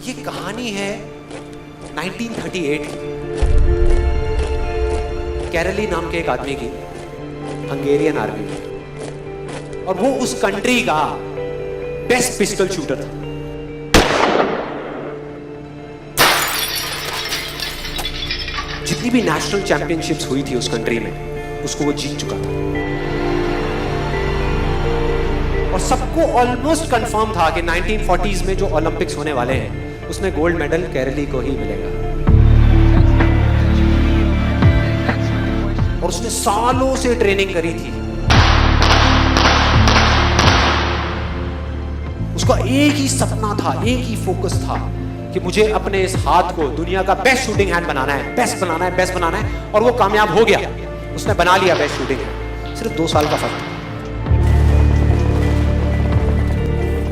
ये कहानी है 1938 कैरली नाम के एक आदमी की, हंगेरियन आर्मी में, और वो उस कंट्री का बेस्ट पिस्टल शूटर था। जितनी भी नेशनल चैंपियनशिप्स हुई थी उस कंट्री में, उसको वो जीत चुका था। और सबको ऑलमोस्ट कंफर्म था कि 1940s में जो ओलंपिक्स होने वाले हैं उसमें गोल्ड मेडल केरली को ही मिलेगा। और उसने सालों से ट्रेनिंग करी थी। उसका एक ही सपना था, एक ही फोकस था कि मुझे अपने इस हाथ को दुनिया का बेस्ट शूटिंग हैंड बनाना है, बेस्ट बनाना है, बेस्ट बनाना है। और वो कामयाब हो गया, उसने बना लिया बेस्ट शूटिंग हैंड। सिर्फ 2 साल का फर्क था।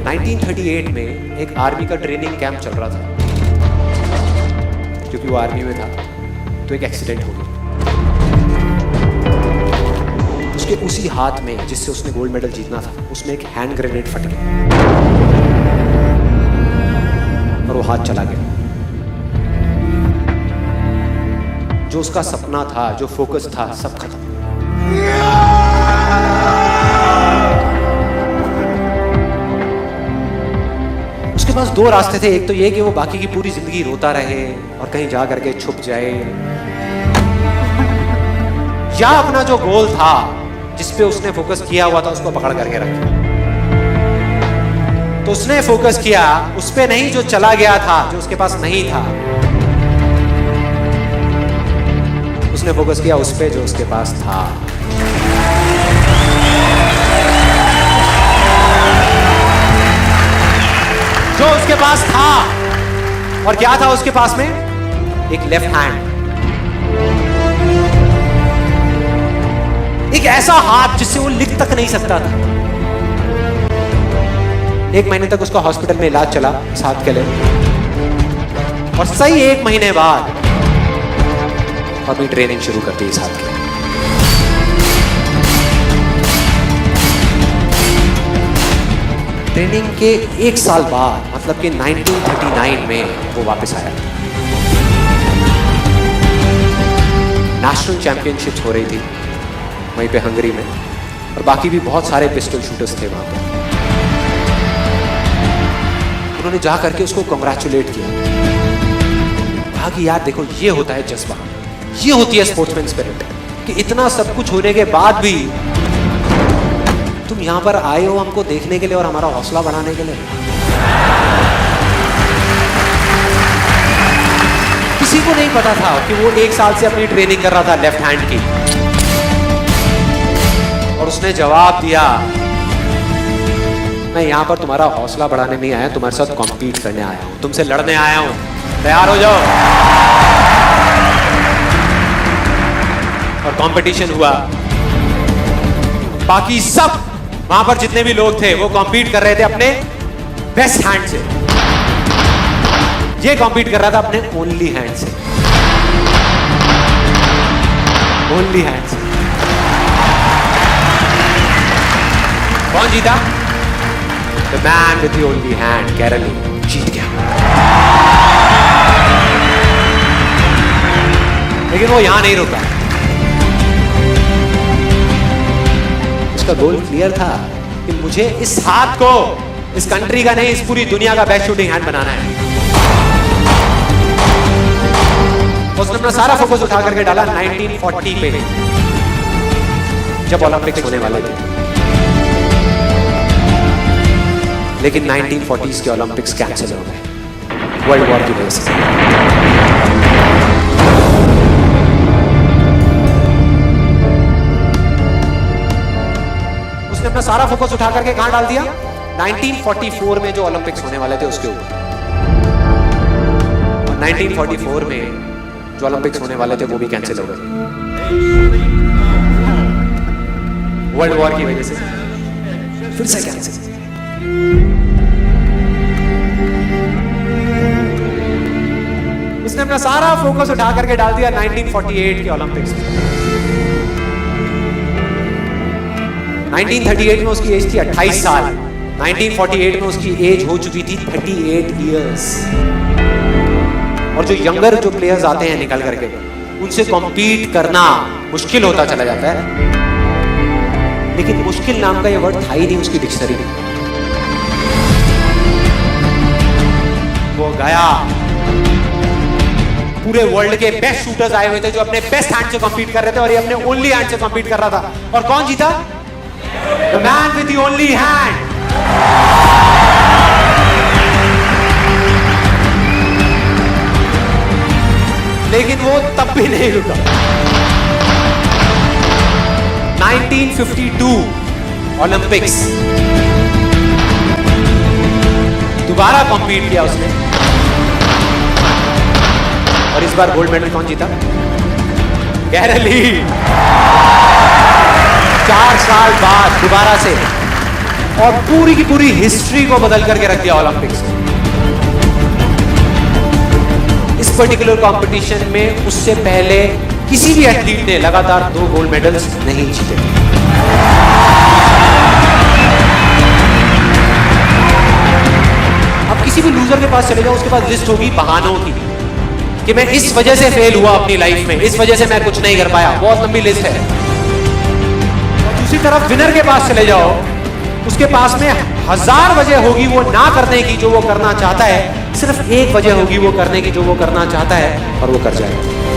1938 में एक आर्मी का ट्रेनिंग कैंप चल रहा था, क्योंकि वो आर्मी में था, तो एक एक्सीडेंट हो गया। उसके उसी हाथ में जिससे उसने गोल्ड मेडल जीतना था, उसमें एक हैंड ग्रेनेड फट गया और वो हाथ चला गया। जो उसका सपना था, जो फोकस था, सब खत्म। उसके पास 2 रास्ते थे। एक तो ये कि वो बाकी की पूरी जिंदगी रोता रहे और कहीं जा करके छुप जाए, या अपना जो गोल था जिस पे उसने फोकस किया हुआ था उसको पकड़ करके रखे। तो उसने फोकस किया उस पे नहीं जो चला गया था, जो उसके पास नहीं था। उसने फोकस किया उस पे जो उसके पास था। जो उसके पास था। और क्या था उसके पास में? एक लेफ्ट हैंड, एक ऐसा हाथ जिससे वो लिख तक नहीं सकता था। 1 महीने तक उसका हॉस्पिटल में इलाज चला इस हाथ के लिए, और सही 1 महीने बाद अपनी ट्रेनिंग शुरू करती इस हाथ के। ट्रेनिंग के 1 साल बाद, मतलब कि 1939 में वो वापस आया। नेशनल चैंपियनशिप्स हो रही थी वहीं पे हंगरी में, और बाकी भी बहुत सारे पिस्टल शूटर्स थे वहां पे। उन्होंने जा करके उसको कांग्रेचुलेट किया, कहा कि यार देखो, ये होता है जज्बा, ये होती है स्पोर्ट्समैन स्पिरिट, कि इतना सब कुछ होने के बाद भी तुम यहां पर आए हो हमको देखने के लिए और हमारा हौसला बढ़ाने के लिए। किसी को नहीं पता था कि वो 1 साल से अपनी ट्रेनिंग कर रहा था लेफ्ट हैंड की। और उसने जवाब दिया, मैं यहां पर तुम्हारा हौसला बढ़ाने नहीं आया, तुम्हारे साथ कॉम्पीट करने आया हूं, तुमसे लड़ने आया हूं, तैयार हो जाओ। और कंपटीशन हुआ। बाकी सब वहां पर जितने भी लोग थे वो कॉम्पीट कर रहे थे अपने बेस्ट हैंड से। ये कॉम्पीट कर रहा था अपने ओनली हैंड से, ओनली हैंड से। कौन जीता? The man with the only hand, केरली, जीत गया। लेकिन वो यहां नहीं रुका। उसका गोल क्लियर था कि मुझे इस हाथ को इस कंट्री का नहीं, इस पूरी दुनिया का बेस्ट शूटिंग हैंड बनाना है। उसने अपना सारा फोकस उठा करके डाला 1940 पे, जब ओलंपिक्स होने वाले थे। लेकिन 1940s के ओलंपिक्स कैंसिल हो गए वर्ल्ड वॉर की वजह से। उसने अपना सारा फोकस उठा करके कहां डाल दिया? 1944 में जो ओलंपिक्स होने वाले थे उसके ऊपर। और 1944 में जो ओलंपिक्स होने वाले थे वो भी कैंसिल हो गए वर्ल्ड वॉर की वजह से। फिर से कैंसिल। उसने अपना सारा फोकस उठा करके डाल दिया 1948 के ओलंपिक्स में। 1938 में उसकी एज थी 28 साल, 1948 में उसकी एज हो चुकी थी 38 इयर्स। और जो यंगर जो प्लेयर्स आते हैं निकल करके, उनसे कॉम्पीट करना मुश्किल होता चला जाता है। लेकिन मुश्किल नाम का ये वर्ड था ही नहीं उसकी डिक्शनरी में। वो गया, पूरे वर्ल्ड के बेस्ट शूटर्स आए हुए थे जो अपने बेस्ट हैंड से कॉम्पीट कर रहे थे, और ये अपने ओनली हैंड से कॉम्पीट कर रहा था। और कौन जीता? The man with the only hand. लेकिन वो तब भी नहीं रुका। 1952 ओलंपिक्स, दोबारा कॉम्पीट किया उसने, और इस बार गोल्ड मेडल कौन जीता? गैरल ली। 4 साल बाद दोबारा से, और पूरी की पूरी हिस्ट्री को बदल करके रख दिया ओलंपिक्स। इस पर्टिकुलर कंपटीशन में उससे पहले किसी भी एथलीट ने लगातार 2 गोल्ड मेडल्स नहीं जीते। अब किसी भी लूजर के पास चले जाओ, उसके पास लिस्ट होगी बहानों की कि मैं इस वजह से फेल हुआ अपनी लाइफ में, इस वजह से मैं कुछ नहीं कर पाया। बहुत लंबी लिस्ट है। और दूसरी तरफ विनर के पास चले जाओ, उसके पास में 1000 वजह होगी वो ना करने की जो वो करना चाहता है, सिर्फ एक वजह होगी वो करने की जो वो करना चाहता है, और वो कर जाएगा।